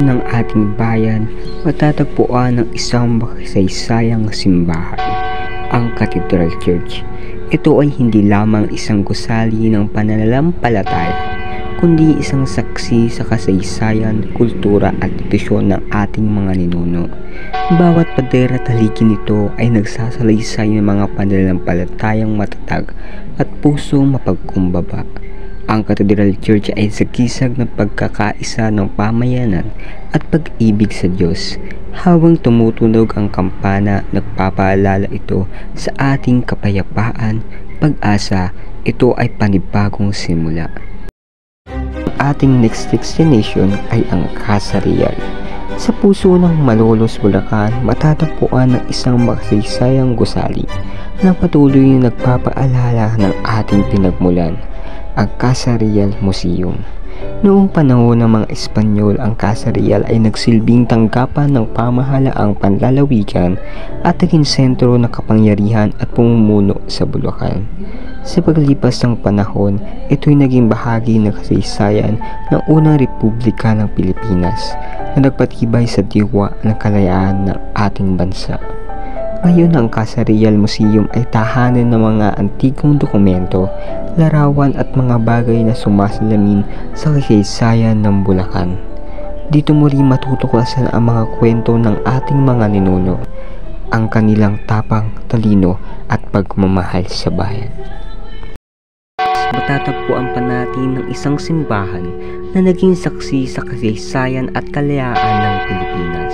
ng ating bayan, matatagpuan ng isang makasaysayang simbahan, ang Cathedral Church. Ito ay hindi lamang isang gusali ng pananampalataya, kundi isang saksi sa kasaysayan, kultura at tradisyon ng ating mga ninuno. Bawat pader at haligi nito ay nagsasalaysay ng mga pananampalatayang matatag at pusong mapagkumbaba. Ang Cathedral Church ay sagisag ng pagkakaisa ng pamayanan at pag-ibig sa Diyos. Habang tumutunog ang kampana, nagpapaalala ito sa ating kapayapaan, pag-asa. Ito ay panibagong simula. Ang ating next destination ay ang Casa Real. Sa puso ng Malolos, Bulacan, matatagpuan ng isang makasaysayang gusali na patuloy na nagpapaalala ng ating pinagmulan, ang Casa Real Museum. Noong panahon ng mga Espanyol, ang Casa Real ay nagsilbing tanggapan ng pamahalaang panlalawigan at naging sentro ng kapangyarihan at pamumuno sa Bulacan. Sa paglipas ng panahon, ito'y naging bahagi ng kasaysayan ng unang Republika ng Pilipinas na nagpatibay sa diwa ng kalayaan ng ating bansa. Ngayon, ang Casa Real Museum ay tahanan ng mga antigong dokumento, larawan at mga bagay na sumasalamin sa kasaysayan ng Bulacan. Dito mo rin matutuklasan ang mga kwento ng ating mga ninuno, ang kanilang tapang, talino at pagmamahal sa bayan. Matatagpuan pa natin ng isang simbahan na naging saksi sa kasaysayan at kalayaan ng Pilipinas,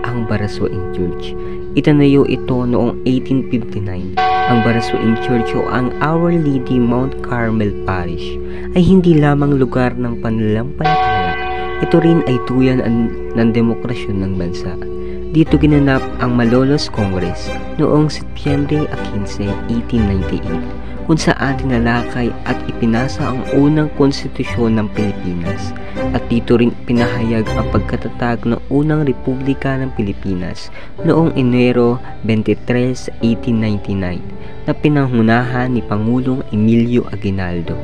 ang Baraswaing Church. Itinayo ito noong 1859. Ang Baraswaing Church o ang Our Lady Mount Carmel Parish ay hindi lamang lugar ng pananampalataya, ito rin ay tuyan ng demokrasyon ng bansa. Dito ginanap ang Malolos Congress noong Setyembre 15, 1898, kung saan tinalakay at ipinasa ang unang konstitusyon ng Pilipinas, at dito rin pinahayag ang pagkatatag ng unang Republika ng Pilipinas noong Enero 23, 1899 na pinangunahan ni Pangulong Emilio Aguinaldo.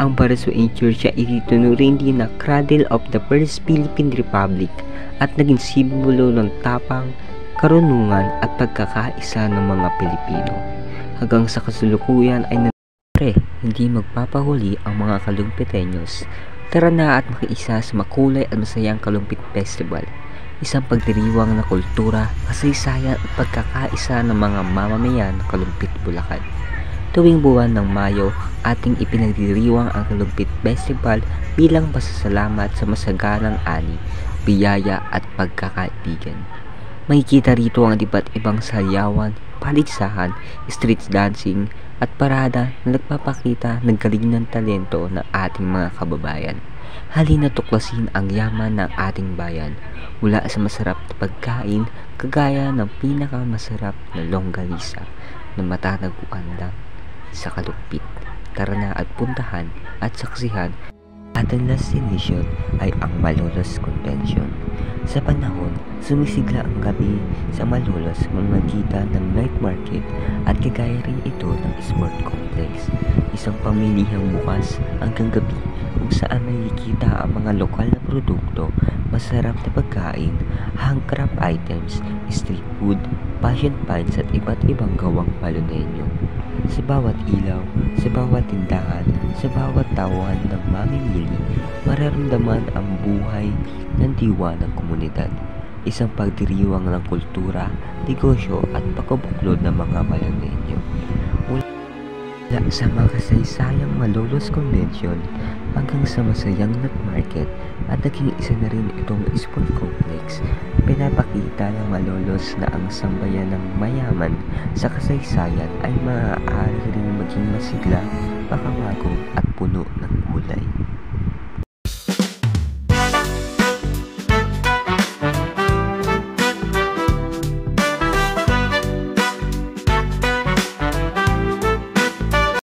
Ang Baraswaing Church ay itinuring din na cradle of the First Philippine Republic at naging simbolo ng tapang, karunungan at pagkakaisa ng mga Pilipino. Hanggang sa kasalukuyan ay hindi magpapahuli ang mga kalumpitenyos. Tara na at makiisa sa makulay at masayang Kalumpit Festival, isang pagdiriwang na kultura, kasaysayan at pagkakaisa ng mga mamamayan ng Kalumpit, Bulacan. Tuwing buwan ng Mayo, ating ipinagdiriwang ang Kalumpit Festival bilang pasasalamat sa masaganang ani, biyaya at pagkakaibigan. Makikita rito ang iba't ibang sayawan, paligsahan, street dancing at parada na nagpapakita ng galing ng talento ng ating mga kababayan. Halina tuklasin ang yaman ng ating bayan, mula sa masarap na pagkain kagaya ng pinakamasarap na longganisa na matatagpuan lang sa Kalumpit. Tara na at puntahan at saksihan. Ating destination ay ang Malolos Convention. Sa panahon, sumisigla ang gabi sa Malolos, mamamagitan ng night market at kagaya rin ito ng sport complex. Isang pamilihang bukas hanggang gabi kung saan makikita ang mga lokal na produkto, masarap na pagkain, handcraft items, street food, passion finds at iba't ibang gawang Malonenyo. Sa bawat ilaw, sa bawat tindahan, sa bawat tawan ng mamimili, mararamdaman ang buhay ng diwa ng komunidad. Isang pagdiriwang ng kultura, negosyo at pagkabuklod ng mga Malonenyo. Mula sa makasaysayang Malolos Convention hanggang sa masayang night market at naging isa na rin itong sport complex, pinapakita ng Malolos na ang sambayan ng mayaman sa kasaysayan ay maaari rin maging masigla, makabago at puno ng kulay.